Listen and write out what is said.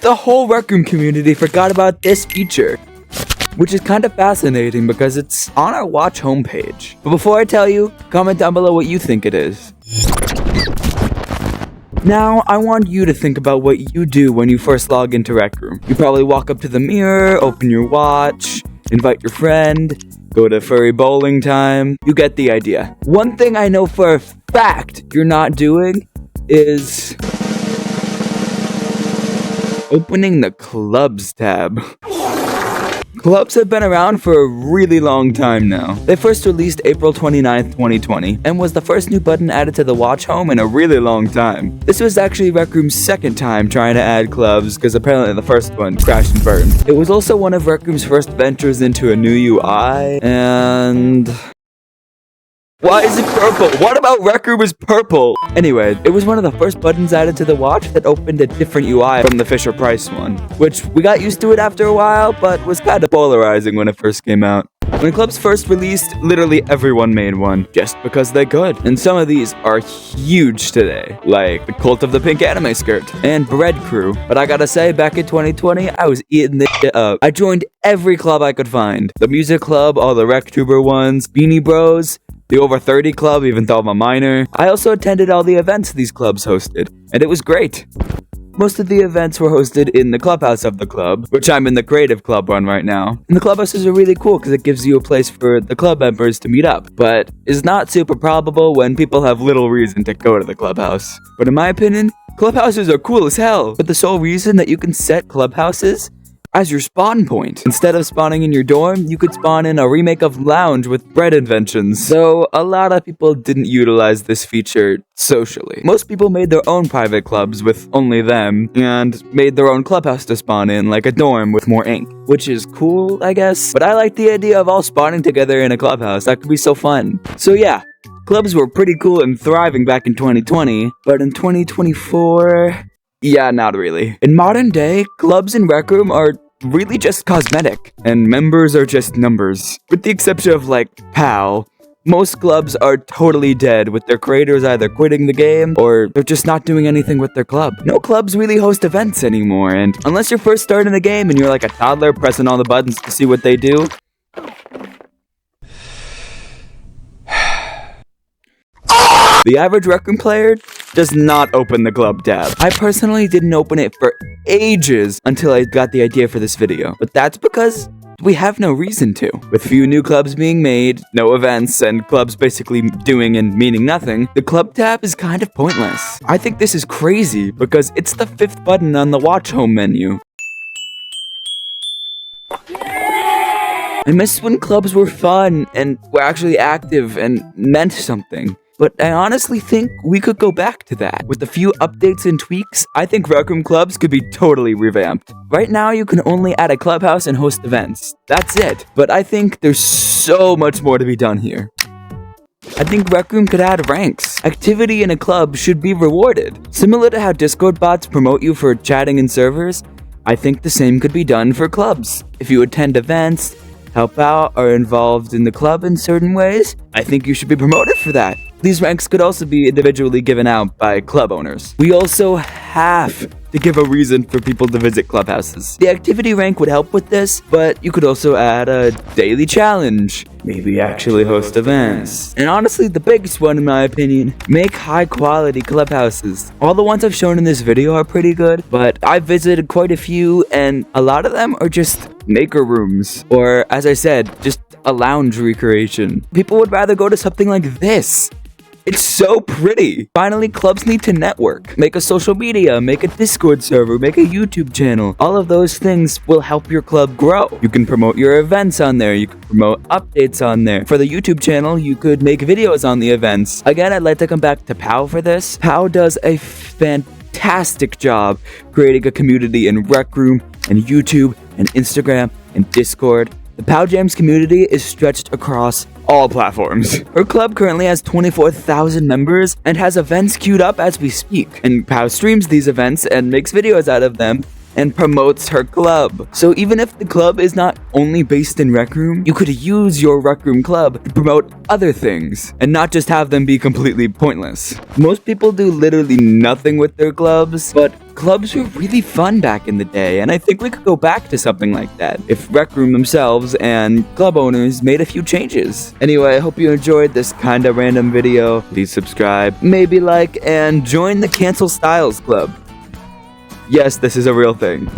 The whole Rec Room community forgot about this feature, which is kind of fascinating because it's on our Watch homepage. But before I tell you, comment down below what you think it is. Now, I want you to think about what you do when you first log into Rec Room. You probably walk up to the mirror, open your watch, invite your friend, go to furry bowling time. You get the idea. One thing I know for a fact you're not doing is opening the Clubs tab. Clubs have been around for a really long time now. They first released April 29th, 2020, and was the first new button added to the Watch home in a really long time. This was actually Rec Room's second time trying to add clubs, because apparently the first one crashed and burned. It was also one of Rec Room's first ventures into a new UI, and... why is it purple? What about Rec Room is purple? Anyway, it was one of the first buttons added to the watch that opened a different UI from the Fisher-Price one, which we got used to it after a while, but was kind of polarizing when it first came out. When clubs first released, literally everyone made one, just because they could. And some of these are huge today, like the Cult of the Pink Anime Skirt and Bread Crew. But I gotta say, back in 2020, I was eating this shit up. I joined every club I could find. The Music Club, all the RecTuber ones, Beanie Bros, the Over 30 Club, even though I'm a minor. I also attended all the events these clubs hosted, and it was great. Most of the events were hosted in the clubhouse of the club, which I'm in the creative club one right now. And the clubhouses are really cool because it gives you a place for the club members to meet up, but is not super probable when people have little reason to go to the clubhouse. But in my opinion, clubhouses are cool as hell, but the sole reason that you can set clubhouses as your spawn point. Instead of spawning in your dorm, you could spawn in a remake of Lounge with bread inventions. So a lot of people didn't utilize this feature socially. Most people made their own private clubs with only them, and made their own clubhouse to spawn in, like a dorm with more ink. Which is cool, I guess. But I like the idea of all spawning together in a clubhouse. That could be so fun. So yeah, clubs were pretty cool and thriving back in 2020, but in 2024... yeah, not really. In modern day, clubs in Rec Room are really just cosmetic, and members are just numbers. With the exception of, like, PAL, most clubs are totally dead, with their creators either quitting the game, or they're just not doing anything with their club. No clubs really host events anymore, and unless you're first starting the game and you're like a toddler pressing all the buttons to see what they do, the average Rec Room player does not open the club tab. I personally didn't open it for ages until I got the idea for this video. But that's because we have no reason to. With few new clubs being made, no events, and clubs basically doing and meaning nothing, the club tab is kind of pointless. I think this is crazy because it's the 5th button on the Watch home menu. I miss when clubs were fun and were actually active and meant something. But I honestly think we could go back to that. With a few updates and tweaks, I think Rec Room clubs could be totally revamped. Right now, you can only add a clubhouse and host events. That's it. But I think there's so much more to be done here. I think Rec Room could add ranks. Activity in a club should be rewarded. Similar to how Discord bots promote you for chatting in servers, I think the same could be done for clubs. If you attend events, help out, or are involved in the club in certain ways, I think you should be promoted for that. These ranks could also be individually given out by club owners. We also have to give a reason for people to visit clubhouses. The activity rank would help with this, but you could also add a daily challenge. Maybe actually host events. And honestly, the biggest one in my opinion, make high quality clubhouses. All the ones I've shown in this video are pretty good, but I've visited quite a few and a lot of them are just maker rooms. Or as I said, just a lounge recreation. People would rather go to something like this. It's so pretty. Finally, clubs need to network. Make a social media, make a Discord server, make a YouTube channel. All of those things will help your club grow. You can promote your events on there. You can promote updates on there. For the YouTube channel, you could make videos on the events. Again, I'd like to come back to POW for this. POW does a fantastic job creating a community in Rec Room and YouTube and Instagram and Discord. The POW Jams community is stretched across all platforms. Her club currently has 24,000 members and has events queued up as we speak. And POW streams these events and makes videos out of them and promotes her club. So even if the club is not only based in Rec Room, you could use your Rec Room club to promote other things and not just have them be completely pointless. Most people do literally nothing with their clubs, but clubs were really fun back in the day, and I think we could go back to something like that if Rec Room themselves and club owners made a few changes. Anyway, I hope you enjoyed this kinda random video. Please subscribe, maybe like, and join the Cancel Stylezzz Club. Yes, this is a real thing.